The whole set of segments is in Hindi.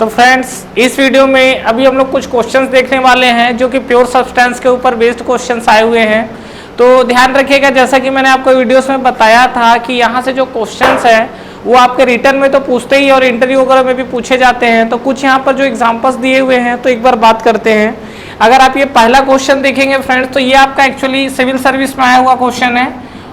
तो फ्रेंड्स इस वीडियो में अभी हम लोग कुछ क्वेश्चंस देखने वाले हैं जो कि प्योर सब्सटेंस के ऊपर बेस्ड क्वेश्चंस आए हुए हैं। तो ध्यान रखिएगा, जैसा कि मैंने आपको वीडियोस में बताया था कि यहाँ से जो क्वेश्चंस हैं वो आपके रिटर्न में तो पूछते ही और इंटरव्यू वगैरह में भी पूछे जाते हैं। तो कुछ यहाँ पर जो एग्जाम्पल्स दिए हुए हैं तो एक बार बात करते हैं। अगर आप ये पहला क्वेश्चन देखेंगे फ्रेंड्स, तो ये आपका एक्चुअली सिविल सर्विस में आया हुआ क्वेश्चन है।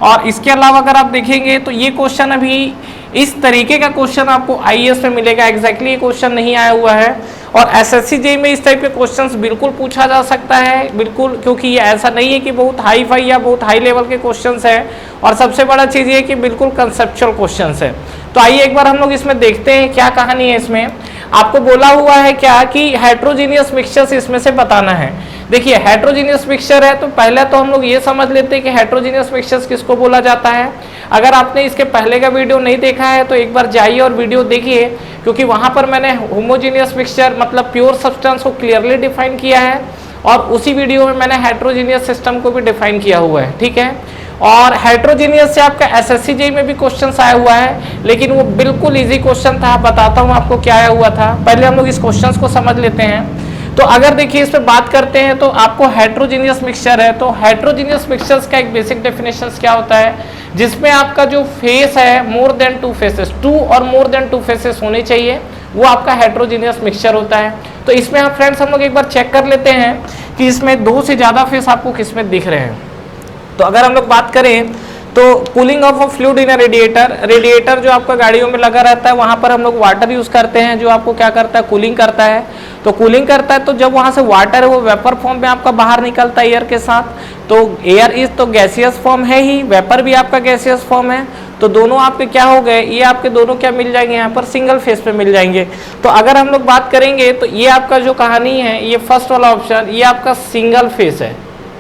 और इसके अलावा अगर आप देखेंगे तो ये क्वेश्चन अभी इस तरीके का क्वेश्चन आपको आईएएस में मिलेगा। एग्जैक्टली ये क्वेश्चन नहीं आया हुआ है। और एसएससी जेईई में इस टाइप के क्वेश्चंस बिल्कुल पूछा जा सकता है, बिल्कुल, क्योंकि ये ऐसा नहीं है कि बहुत हाई फाई या बहुत हाई लेवल के क्वेश्चंस हैं। और सबसे बड़ा चीज़ ये है कि बिल्कुल कंसेप्चुअल क्वेश्चंस है। तो आइए एक बार हम लोग इसमें देखते हैं क्या कहानी है। इसमें आपको बोला हुआ है क्या कि हेट्रोजीनियस मिक्सचर्स इसमें से बताना है। देखिए हेट्रोजीनियस मिक्सचर है तो पहले तो हम लोग ये समझ लेते हैं कि हेट्रोजीनियस मिक्सचर्स किसको बोला जाता है। अगर आपने इसके पहले का वीडियो नहीं देखा है तो एक बार जाइए और वीडियो देखिए, क्योंकि वहां पर मैंने होमोजीनियस मिक्सचर मतलब प्योर सब्सटेंस को क्लियरली डिफाइन किया है और उसी वीडियो में मैंने हेट्रोजीनियस सिस्टम को भी डिफाइन किया हुआ है। ठीक है, और हेट्रोजीनियस से आपका एसएससी जेईई में भी क्वेश्चन आया हुआ है, लेकिन वो बिल्कुल इजी क्वेश्चन था। बताता हूँ आपको क्या आया हुआ था। पहले हम लोग इस क्वेश्चन को समझ लेते हैं। तो अगर देखिए इस पे बात करते हैं तो आपको हेट्रोजीनियस मिक्सचर है, तो हेट्रोजीनियस मिक्सचर्स का एक बेसिक डेफिनेशन क्या होता है, जिसमें आपका जो फेस है more than two faces, two और मोर देन टू फेसेस होने चाहिए, वो आपका हेट्रोजीनियस मिक्सचर होता है। तो इसमें आप फ्रेंड्स हम लोग एक बार चेक कर लेते हैं कि इसमें दो से ज़्यादा फेस आपको किस में दिख रहे हैं। तो अगर हम लोग बात करें तो cooling of a fluid in a radiator जो आपका गाड़ियों में लगा रहता है, वहां पर हम लोग वाटर यूज करते हैं जो आपको क्या करता है, कूलिंग करता है। तो कूलिंग करता है तो जब वहां से वाटर है वो वेपर फॉर्म में आपका बाहर निकलता है एयर के साथ। तो एयर इज तो गैसियस फॉर्म है ही, वेपर भी आपका गैसियस फॉर्म है। तो दोनों आपके क्या हो गए, ये आपके दोनों क्या मिल जाएंगे, यहाँ पर सिंगल फेस पे मिल जाएंगे। तो अगर हम लोग बात करेंगे तो ये आपका जो कहानी है, ये फर्स्ट वाला ऑप्शन, ये आपका सिंगल फेस है।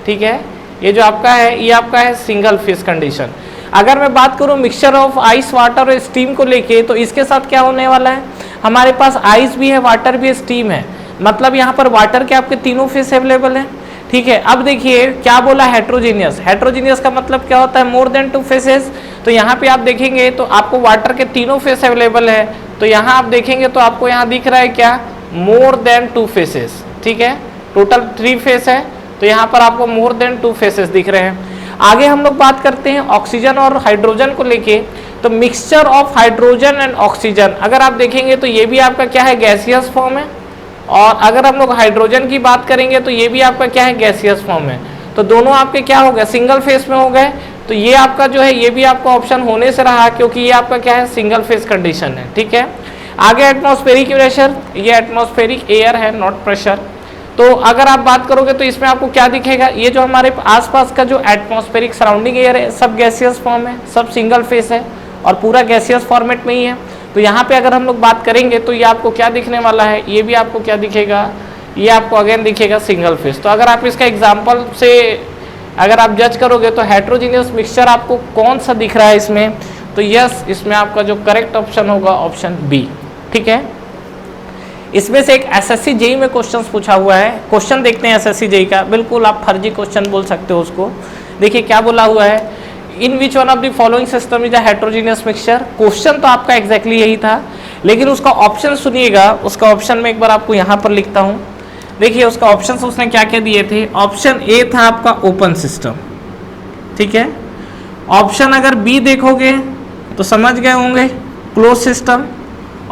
ठीक है, ये जो आपका है ये आपका है सिंगल फेस कंडीशन। अगर मैं बात करूं मिक्सचर ऑफ आइस वाटर और स्टीम को लेके, तो इसके साथ क्या होने वाला है, हमारे पास आइस भी है, वाटर भी है, स्टीम है। मतलब यहाँ पर वाटर के आपके तीनों फेस अवेलेबल है। ठीक है, अब देखिए क्या बोला हेट्रोजीनियस। हेट्रोजीनियस का मतलब क्या होता है, मोर देन टू फेसेस। तो यहाँ पे आप देखेंगे तो आपको वाटर के तीनों फेस अवेलेबल है। तो यहाँ आप देखेंगे तो आपको यहाँ दिख रहा है क्या, मोर देन टू फेसेस। ठीक है, टोटल 3 फेस है, तो यहाँ पर आपको मोर देन 2 फेसेस दिख रहे हैं। आगे हम लोग बात करते हैं ऑक्सीजन और हाइड्रोजन को लेके। तो mixture of hydrogen and oxygen, अगर आप देखेंगे तो ये भी आपका क्या है, गैसियस फॉर्म है। और अगर हम लोग हाइड्रोजन की बात करेंगे तो ये भी आपका क्या है, गैसियस फॉर्म है। तो दोनों आपके क्या हो गए, सिंगल फेस में हो गए। तो ये आपका जो है ये भी आपका ऑप्शन होने से रहा, क्योंकि ये आपका क्या है, सिंगल फेस कंडीशन है। ठीक है, आगे एटमॉस्फेरिक प्रेशर, ये एटमॉस्फेरिक एयर है, नॉट प्रेशर। तो अगर आप बात करोगे तो इसमें आपको क्या दिखेगा, ये जो हमारे आसपास का जो एटमॉस्फेरिक सराउंडिंग एयर है सब गैसियस फॉर्म है, सब सिंगल फेस है और पूरा गैसियस फॉर्मेट में ही है। तो यहाँ पे अगर हम लोग बात करेंगे तो ये आपको क्या दिखने वाला है, ये भी आपको क्या दिखेगा, ये आपको अगेन दिखेगा सिंगल फेस। तो अगर आप इसका एग्जाम्पल से अगर आप जज करोगे तो हेट्रोजीनियस मिक्सचर आपको कौन सा दिख रहा है इसमें, तो यस, इसमें आपका जो करेक्ट ऑप्शन होगा ऑप्शन बी। ठीक है, इसमें से एक एसएससी जेईई में क्वेश्चंस पूछा हुआ है। क्वेश्चन देखते हैं एसएससी जेईई का, बिल्कुल आप फर्जी क्वेश्चन बोल सकते हो उसको। देखिए क्या बोला हुआ है, in which one of the following system is a heterogeneous mixture. Question तो आपका एग्जैक्टली यही था, लेकिन उसका ऑप्शन सुनिएगा। उसका ऑप्शन में एक बार आपको यहाँ पर लिखता हूँ। देखिए उसका ऑप्शन उसने क्या क्या दिए थे। ऑप्शन ए था आपका ओपन सिस्टम। ठीक है, ऑप्शन अगर बी देखोगे तो समझ गए होंगे, close system.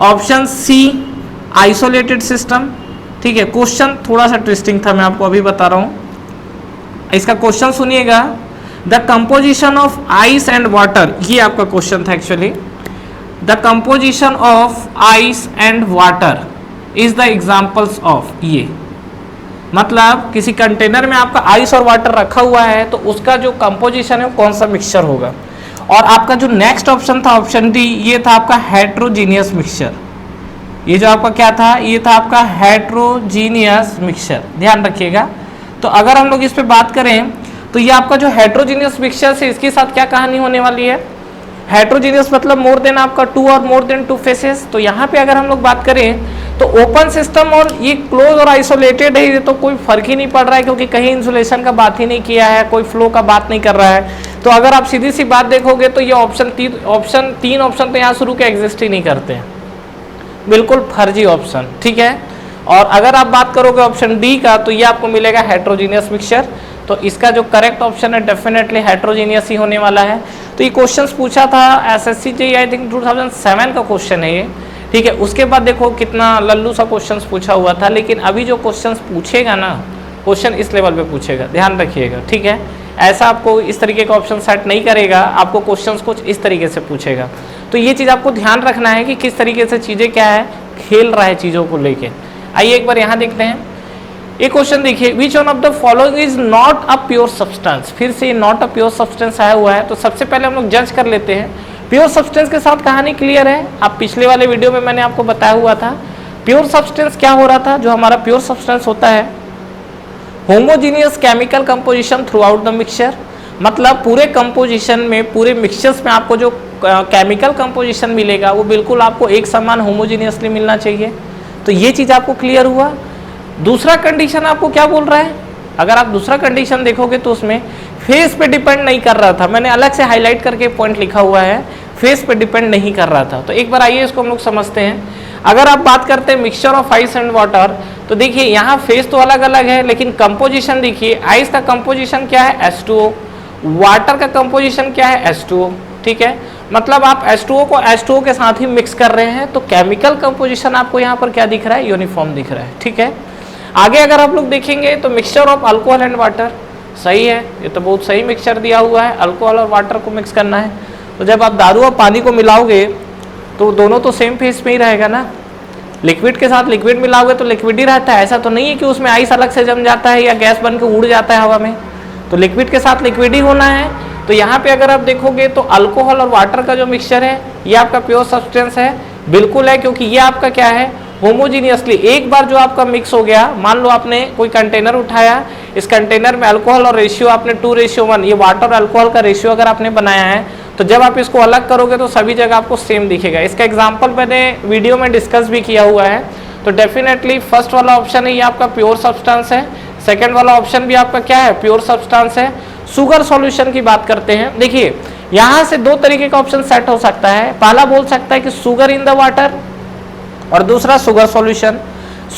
Option C isolated system. ठीक है, क्वेश्चन थोड़ा सा ट्विस्टिंग था, मैं आपको अभी बता रहा हूं। इसका क्वेश्चन सुनिएगा, the composition of ice and water, ये आपका क्वेश्चन था actually. The composition of ice and water is the examples of, ये मतलब किसी कंटेनर में आपका आइस और वाटर रखा हुआ है तो उसका जो कंपोजिशन है वो कौन सा मिक्सचर होगा। और आपका जो नेक्स्ट ऑप्शन था ऑप्शन डी, ये था आपका हेट्रोजीनियस मिक्सचर। ये जो आपका क्या था, ये था आपका हेट्रोजीनियस मिक्सचर, ध्यान रखिएगा। तो अगर हम लोग इस पे बात करें तो ये आपका जो हेट्रोजीनियस मिक्सचर है इसके साथ क्या कहानी होने वाली है। हेट्रोजीनियस मतलब मोर देन आपका 2 और मोर देन 2 फेसेस। तो यहाँ पे अगर हम लोग बात करें तो ओपन सिस्टम और ये क्लोज और आइसोलेटेड है, ये तो कोई फर्क ही नहीं पड़ रहा है, क्योंकि कहीं इंसुलेशन का बात ही नहीं किया है, कोई फ्लो का बात नहीं कर रहा है। तो अगर आप सीधी सी बात देखोगे तो ये ऑप्शन तीन ऑप्शन तो यहाँ शुरू के एग्जिस्ट ही नहीं करते हैं। बिल्कुल फर्जी ऑप्शन, ठीक है। और अगर आप बात करोगे ऑप्शन डी का, तो ये आपको मिलेगा हेट्रोजीनियस मिक्सचर। तो इसका जो करेक्ट ऑप्शन है डेफिनेटली हेट्रोजीनियस ही होने वाला है। तो ये क्वेश्चंस पूछा था एसएससी जेईई आई थिंक 2007 का क्वेश्चन है ये, ठीक है। उसके बाद देखो कितना लल्लू सा क्वेश्चंस पूछा हुआ था, लेकिन अभी जो क्वेश्चंस पूछेगा ना, क्वेश्चन इस लेवल पे पूछेगा, ध्यान रखिएगा, ठीक है। ऐसा आपको इस तरीके का ऑप्शन सेट नहीं करेगा, आपको क्वेश्चंस कुछ इस तरीके से पूछेगा। तो ये चीज़ आपको ध्यान रखना है कि किस तरीके से चीज़ें क्या है, खेल रहा है चीज़ों को लेके। आइए एक बार यहाँ देखते हैं, एक क्वेश्चन देखिए, विच one of the following is not a pure substance. फिर से नॉट अ प्योर सब्सटेंस आया हुआ है। तो सबसे पहले हम लोग जज कर लेते हैं। प्योर सब्सटेंस के साथ कहानी क्लियर है, आप पिछले वाले वीडियो में मैंने आपको बताया हुआ था। प्योर सब्सटेंस क्या हो रहा था, जो हमारा प्योर सब्सटेंस होता है, homogeneous chemical composition through out the mixture, मतलब पूरे कंपोजिशन में, पूरे मिक्सचर्स में आपको जो केमिकल कंपोजिशन मिलेगा वो बिल्कुल आपको एक समान होमोजीनियसली मिलना चाहिए। तो ये चीज़ आपको क्लियर हुआ। दूसरा कंडीशन आपको क्या बोल रहा है, अगर आप दूसरा कंडीशन देखोगे तो उसमें फेस पे डिपेंड नहीं कर रहा था। मैंने अलग से हाईलाइट करके पॉइंट लिखा हुआ है, फेस पे डिपेंड नहीं कर रहा था। तो एक बार आइए इसको हम लोग समझते हैं। अगर आप बात करते हैं mixture of ice and water, तो देखिए यहाँ फेस तो अलग अलग है, लेकिन कंपोजिशन देखिए, आइस का कंपोजिशन क्या है H2O, वाटर का कंपोजिशन क्या है H2O, ठीक है। मतलब आप H2O को H2O के साथ ही मिक्स कर रहे हैं, तो केमिकल कंपोजिशन आपको यहाँ पर क्या दिख रहा है, यूनिफॉर्म दिख रहा है, ठीक है। आगे अगर आप लोग देखेंगे तो mixture of alcohol and water, सही है, ये तो बहुत सही मिक्सचर दिया हुआ है, अल्कोहल और वाटर को मिक्स करना है। तो जब आप दारू और पानी को मिलाओगे तो दोनों तो सेम फेस में ही रहेगा ना। लिक्विड के साथ लिक्विड मिलाओगे तो लिक्विड ही रहता है, ऐसा तो नहीं है कि उसमें आइस अलग से जम जाता है या गैस बन के उड़ जाता है हवा में। तो लिक्विड के साथ लिक्विड ही होना है। तो यहाँ पे अगर आप देखोगे तो अल्कोहल और वाटर का जो मिक्सचर है ये आपका प्योर सब्सटेंस है, बिल्कुल है, क्योंकि ये आपका क्या है, होमोजीनियसली। एक बार जो आपका मिक्स हो गया, मान लो आपने कोई कंटेनर उठाया, इस कंटेनर में अल्कोहल और रेशियो आपने 2:1, ये वाटर और अल्कोहल का रेशियो अगर आपने बनाया है, तो जब आप इसको अलग करोगे तो सभी जगह आपको सेम दिखेगा। इसका एग्जांपल मैंने वीडियो में डिस्कस भी किया हुआ है। तो डेफिनेटली फर्स्ट वाला ऑप्शन है ये आपका प्योर सब्सटेंस है, सेकंड वाला ऑप्शन भी आपका क्या है, प्योर सब्सटेंस है। शुगर सॉल्यूशन की बात करते हैं, देखिए यहाँ से दो तरीके का ऑप्शन सेट हो सकता है। पहला बोल सकता है कि शुगर इन द वाटर, और दूसरा sugar solution.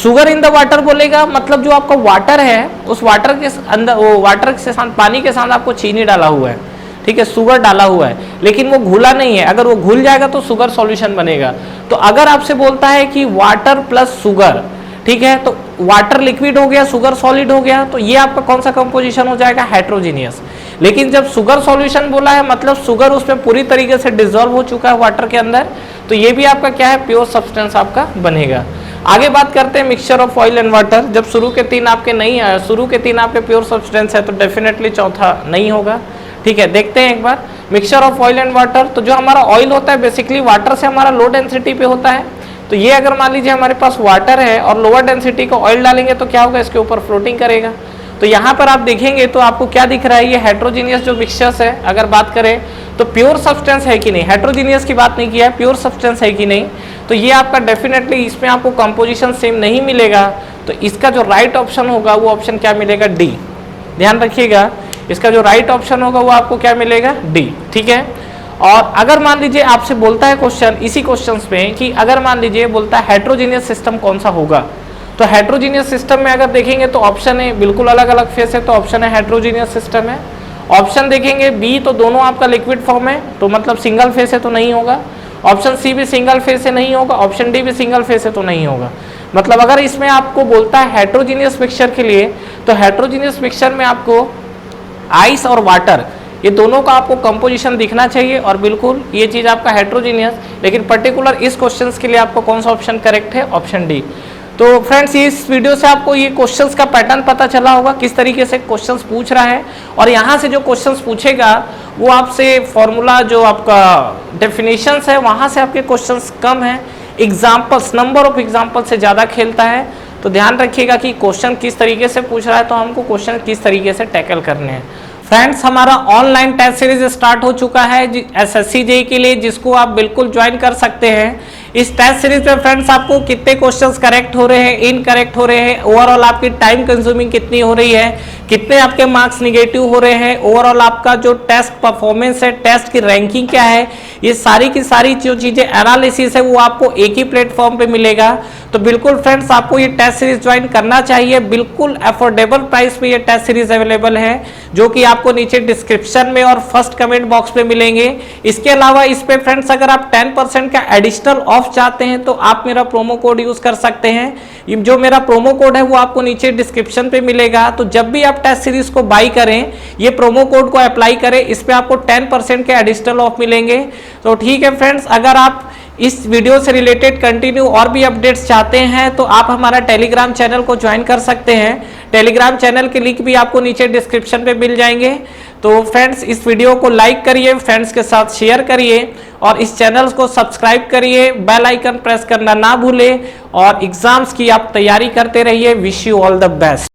Sugar in the water बोलेगा मतलब जो आपका वाटर है, उस वाटर के अंदर, वो वाटर के साथ, पानी के साथ आपको चीनी डाला हुआ है, ठीक है, शुगर डाला हुआ है, लेकिन वो घुला नहीं है। अगर वो घुल जाएगा तो शुगर सॉल्यूशन बनेगा। तो अगर आपसे बोलता है कि वाटर प्लस शुगर, ठीक है, तो वाटर लिक्विड हो गया, शुगर सॉलिड हो गया, तो ये आपका कौन सा कंपोजिशन हो जाएगा, हेट्रोजीनियस। लेकिन जब शुगर सॉल्यूशन बोला है मतलब शुगर उसमें पूरी तरीके से डिसॉल्व हो चुका है वाटर के अंदर, तो ये भी आपका क्या है, प्योर सब्सटेंस आपका बनेगा। आगे बात करते हैं mixture of oil and water. जब शुरू के तीन आपके नहीं आए, शुरू के तीन आपके प्योर सब्सटेंस है, तो डेफिनेटली चौथा नहीं होगा, ठीक है। देखते हैं एक बार mixture of oil and water. तो जो हमारा ऑयल होता है बेसिकली वाटर से हमारा लो डेंसिटी पे होता है। तो ये अगर मान लीजिए हमारे पास वाटर है और लोअर डेंसिटी का ऑयल डालेंगे तो क्या होगा, इसके ऊपर फ्लोटिंग करेगा। तो यहाँ पर आप देखेंगे तो आपको क्या दिख रहा है, ये हेट्रोजीनियस जो मिक्सचर्स है, अगर बात करें तो प्योर सब्सटेंस है कि नहीं, हेट्रोजीनियस की बात नहीं किया है, प्योर सब्सटेंस है कि नहीं। तो ये आपका डेफिनेटली इसमें आपको कंपोजिशन सेम नहीं मिलेगा। तो इसका जो राइट ऑप्शन होगा वो ऑप्शन क्या मिलेगा, डी। ध्यान रखिएगा, इसका जो राइट ऑप्शन होगा वो आपको क्या मिलेगा, डी, ठीक है। और अगर मान लीजिए आपसे बोलता है क्वेश्चन, इसी क्वेश्चन में कि अगर मान लीजिए बोलता है हेट्रोजीनियस सिस्टम कौन सा होगा, तो हेट्रोजीनियस सिस्टम में अगर देखेंगे तो ऑप्शन है बिल्कुल अलग अलग फेस है, तो ऑप्शन है हेट्रोजीनियस सिस्टम है। ऑप्शन देखेंगे बी तो दोनों आपका लिक्विड फॉर्म है, तो मतलब सिंगल फेस है तो नहीं होगा। ऑप्शन सी भी सिंगल फेस से नहीं होगा, ऑप्शन डी भी सिंगल फेस है तो नहीं होगा। मतलब अगर इसमें आपको बोलता है हेट्रोजीनियस मिक्सचर के लिए, तो हेट्रोजीनियस मिक्सचर में आपको आइस और वाटर ये दोनों का आपको कंपोजिशन दिखना चाहिए, और बिल्कुल ये चीज़ आपका हेट्रोजीनियस। लेकिन पर्टिकुलर इस क्वेश्चन के लिए आपको कौन सा ऑप्शन करेक्ट है, ऑप्शन डी। तो फ्रेंड्स इस वीडियो से आपको ये क्वेश्चंस का पैटर्न पता चला होगा, किस तरीके से क्वेश्चंस पूछ रहा है। और यहाँ से जो क्वेश्चंस पूछेगा वो आपसे फॉर्मूला जो आपका डेफिनेशंस है वहाँ से आपके क्वेश्चंस कम है, एग्जाम्पल्स, नंबर ऑफ एग्जाम्पल से ज़्यादा खेलता है। तो ध्यान रखिएगा कि क्वेश्चन किस तरीके से पूछ रहा है, तो हमको क्वेश्चन किस तरीके से टैकल करने हैं। फ्रेंड्स हमारा ऑनलाइन टेस्ट सीरीज स्टार्ट हो चुका है एसएससी जेईई के लिए, जिसको आप बिल्कुल ज्वाइन कर सकते हैं। इस टेस्ट सीरीज में फ्रेंड्स आपको कितने क्वेश्चंस करेक्ट हो रहे हैं, इनकरेक्ट हो रहे हैं, ओवरऑल आपकी टाइम कंज्यूमिंग कितनी हो रही है, कितने आपके मार्क्स निगेटिव हो रहे हैं, ओवरऑल आपका जो टेस्ट परफॉर्मेंस है, टेस्ट की रैंकिंग क्या है, ये सारी की सारी जो चीजें एनालिसिस है वो आपको एक ही प्लेटफॉर्म पे मिलेगा। तो बिल्कुल फ्रेंड्स आपको ये टेस्ट सीरीज ज्वाइन करना चाहिए। बिल्कुल अफोर्डेबल प्राइस पे ये टेस्ट सीरीज अवेलेबल है, जो कि आपको नीचे डिस्क्रिप्शन में और फर्स्ट कमेंट बॉक्स पे मिलेंगे। इसके अलावा इस पे फ्रेंड्स अगर आप 10% का एडिशनल ऑफ चाहते हैं तो आप मेरा प्रोमो कोड यूज कर सकते हैं। जो मेरा प्रोमो कोड है वो आपको नीचे डिस्क्रिप्शन पे मिलेगा। तो जब भी आप टेस्ट सीरीज को बाई करें, ये प्रोमो कोड को अप्लाई करें, इस पे आपको 10% के एडिशनल ऑफ मिलेंगे। तो ठीक है फ्रेंड्स, अगर आप इस वीडियो से रिलेटेड कंटिन्यू और भी अपडेट्स चाहते हैं तो आप हमारा टेलीग्राम चैनल को ज्वाइन कर सकते हैं। टेलीग्राम चैनल के लिंक भी आपको नीचे डिस्क्रिप्शन पे मिल जाएंगे। तो फ्रेंड्स इस वीडियो को लाइक करिए, फ्रेंड्स के साथ शेयर करिए और इस चैनल को सब्सक्राइब करिए, बेल आइकन प्रेस करना ना भूलें और एग्जाम्स की आप तैयारी करते रहिए। Wish you all the best.